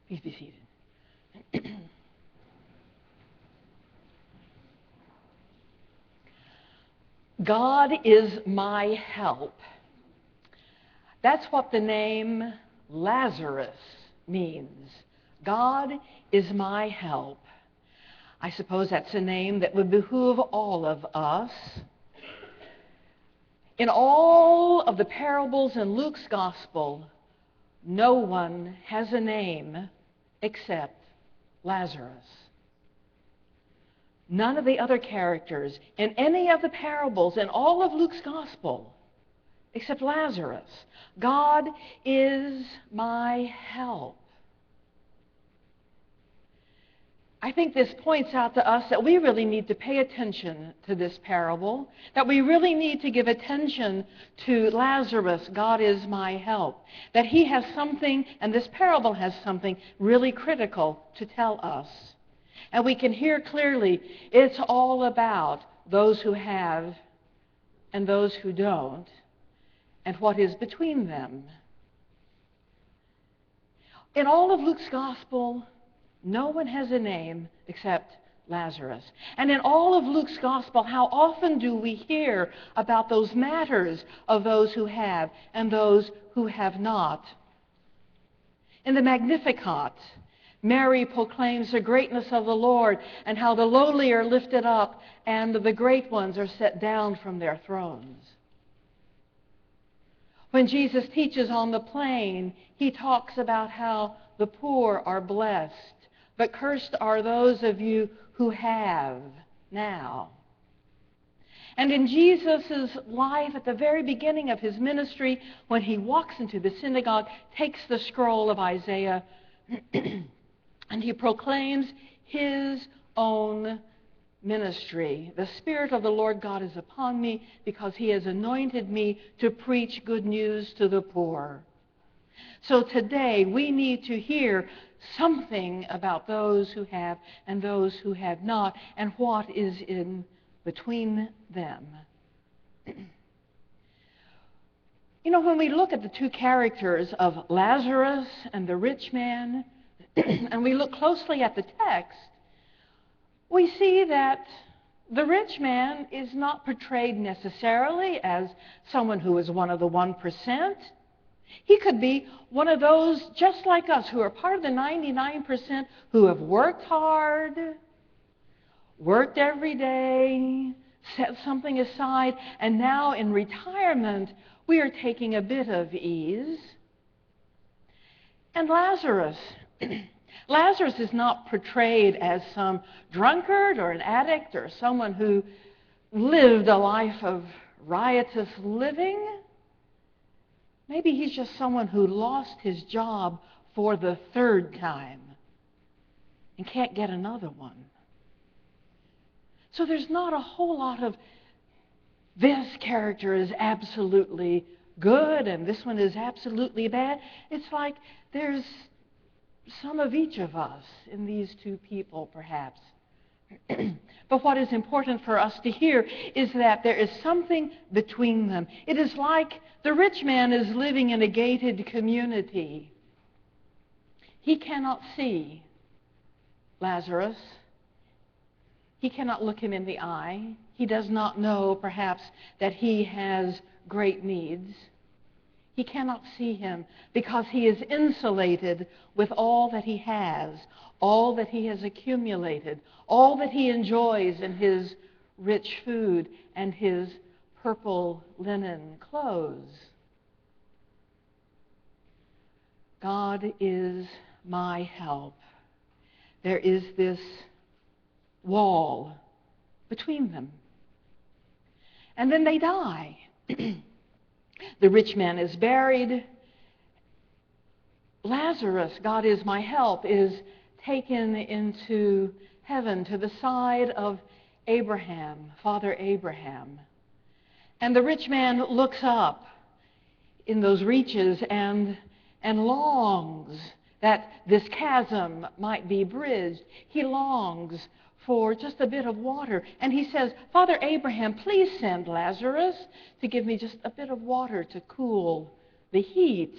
Please be seated. God is my help. That's what the name Lazarus means. God is my help. I suppose that's a name that would behoove all of us. In all of the parables in Luke's gospel, no one has a name except Lazarus. None of the other characters in any of the parables in all of Luke's gospel, except Lazarus. God is my help. I think this points out to us that we really need to pay attention to this parable, that we really need to give attention to Lazarus, God is my help, that he has something, and this parable has something really critical to tell us. And we can hear clearly it's all about those who have and those who don't, and what is between them. In all of Luke's gospel, no one has a name except Lazarus. And in all of Luke's gospel, how often do we hear about those matters of those who have and those who have not? In the Magnificat, Mary proclaims the greatness of the Lord and how the lowly are lifted up and the great ones are set down from their thrones. When Jesus teaches on the plain, he talks about how the poor are blessed, but cursed are those of you who have now. And in Jesus' life, at the very beginning of his ministry, when he walks into the synagogue, takes the scroll of Isaiah, and he proclaims his own ministry. The Spirit of the Lord God is upon me because he has anointed me to preach good news to the poor. So today we need to hear something about those who have and those who have not, and what is in between them. You know, when we look at the two characters of Lazarus and the rich man, and we look closely at the text, we see that the rich man is not portrayed necessarily as someone who is one of the 1%. He could be one of those just like us who are part of the 99% who have worked hard, worked every day, set something aside, and now in retirement we are taking a bit of ease. And Lazarus is not portrayed as some drunkard or an addict or someone who lived a life of riotous living. Maybe he's just someone who lost his job for the third time and can't get another one. So there's not a whole lot of this character is absolutely good and this one is absolutely bad. It's like there's some of each of us in these two people, perhaps. But what is important for us to hear is that there is something between them. It is like the rich man is living in a gated community. He cannot see Lazarus. He cannot look him in the eye. He does not know, perhaps, that he has great needs. He cannot see him because he is insulated with all that he has, all that he has accumulated, all that he enjoys in his rich food and his purple linen clothes. God is my help. There is this wall between them. And then they die. The rich man is buried. Lazarus, God is my help, is taken into heaven to the side of Abraham, Father Abraham. And the rich man looks up in those reaches and longs that this chasm might be bridged. He longs for just a bit of water. And he says, Father Abraham, please send Lazarus to give me just a bit of water to cool the heat.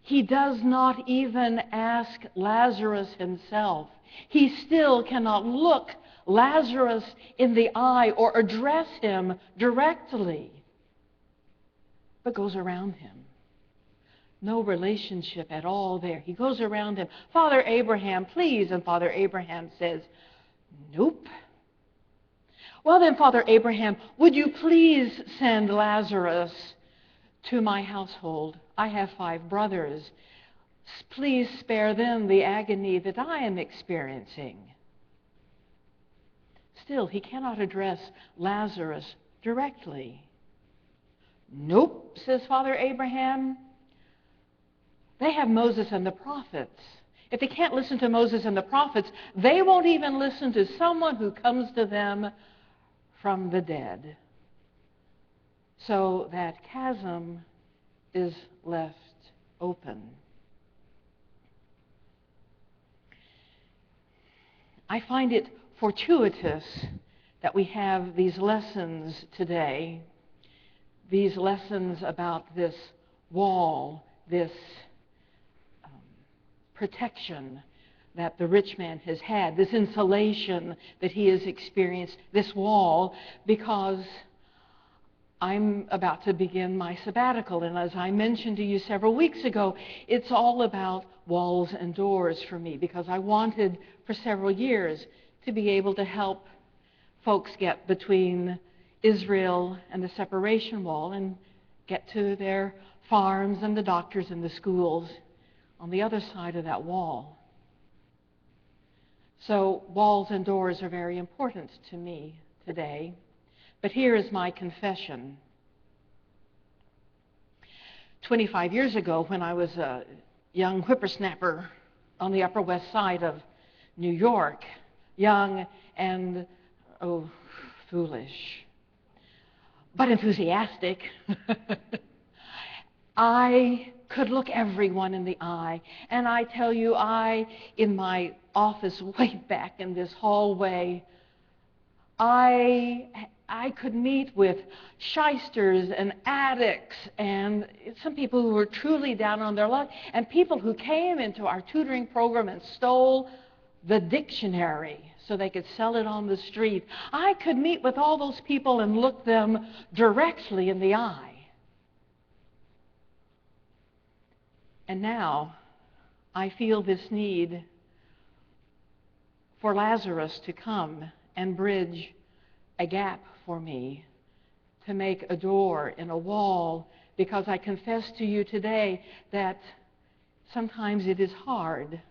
He does not even ask Lazarus himself. He still cannot look Lazarus in the eye or address him directly, but goes around him. No relationship at all there. He goes around him. Father Abraham, please. And Father Abraham says, nope. Well then, Father Abraham, would you please send Lazarus to my household? I have 5 brothers. Please spare them the agony that I am experiencing. Still, he cannot address Lazarus directly. Nope, says Father Abraham. They have Moses and the prophets. If they can't listen to Moses and the prophets, they won't even listen to someone who comes to them from the dead. So that chasm is left open. I find it fortuitous that we have these lessons today, these lessons about this wall, this protection that the rich man has had, this insulation that he has experienced, this wall, because I'm about to begin my sabbatical, and as I mentioned to you several weeks ago, it's all about walls and doors for me, because I wanted for several years to be able to help folks get between Israel and the separation wall and get to their farms and the doctors and the schools on the other side of that wall. So walls and doors are very important to me today. But here is my confession. 25 years ago, when I was a young whippersnapper on the Upper West Side of New York, young and, foolish, but enthusiastic, I could look everyone in the eye. And I tell you, in my office way back in this hallway, I could meet with shysters and addicts and some people who were truly down on their luck, and people who came into our tutoring program and stole the dictionary so they could sell it on the street. I could meet with all those people and look them directly in the eye. And now I feel this need for Lazarus to come and bridge a gap for me, to make a door in a wall, because I confess to you today that sometimes it is hard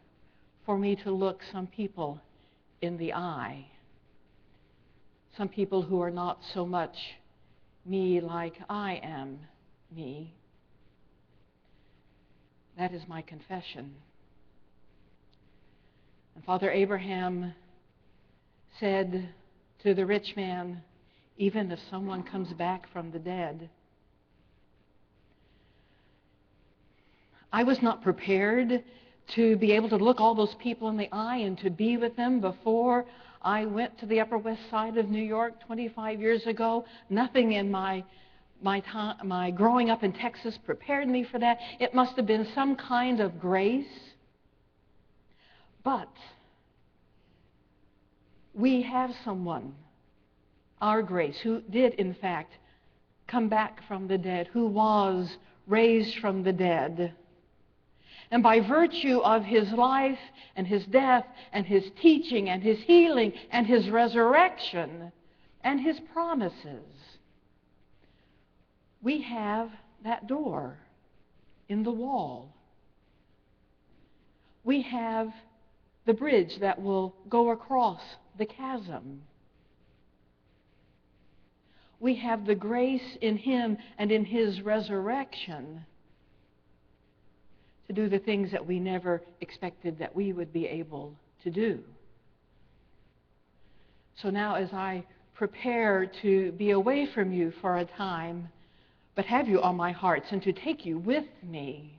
for me to look some people in the eye. Some people who are not so much me like I am me. That is my confession. And Father Abraham said to the rich man, even if someone comes back from the dead. I was not prepared to be able to look all those people in the eye and to be with them before I went to the Upper West Side of New York 25 years ago. Nothing in my growing up in Texas prepared me for that. It must have been some kind of grace. But we have someone, our grace, who did in fact come back from the dead, who was raised from the dead. And by virtue of his life and his death and his teaching and his healing and his resurrection and his promises, we have that door in the wall. We have the bridge that will go across the chasm. We have the grace in him and in his resurrection to do the things that we never expected that we would be able to do. So now, as I prepare to be away from you for a time, but have you on my heart, and to take you with me,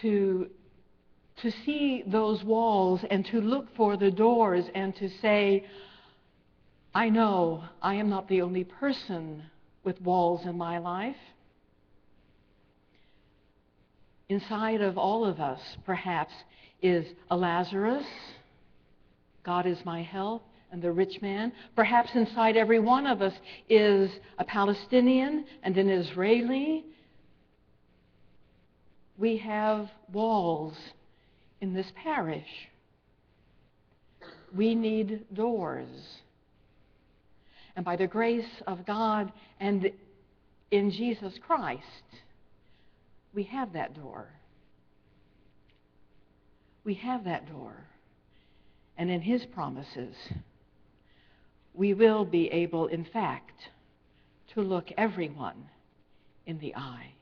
to see those walls and to look for the doors and to say, I know I am not the only person with walls in my life. Inside of all of us, perhaps, is a Lazarus. God is my help, and the rich man. Perhaps inside every one of us is a Palestinian and an Israeli. We have walls in this parish. We need doors. And by the grace of God and in Jesus Christ, we have that door. We have that door. And in his promises, we will be able, in fact, to look everyone in the eye.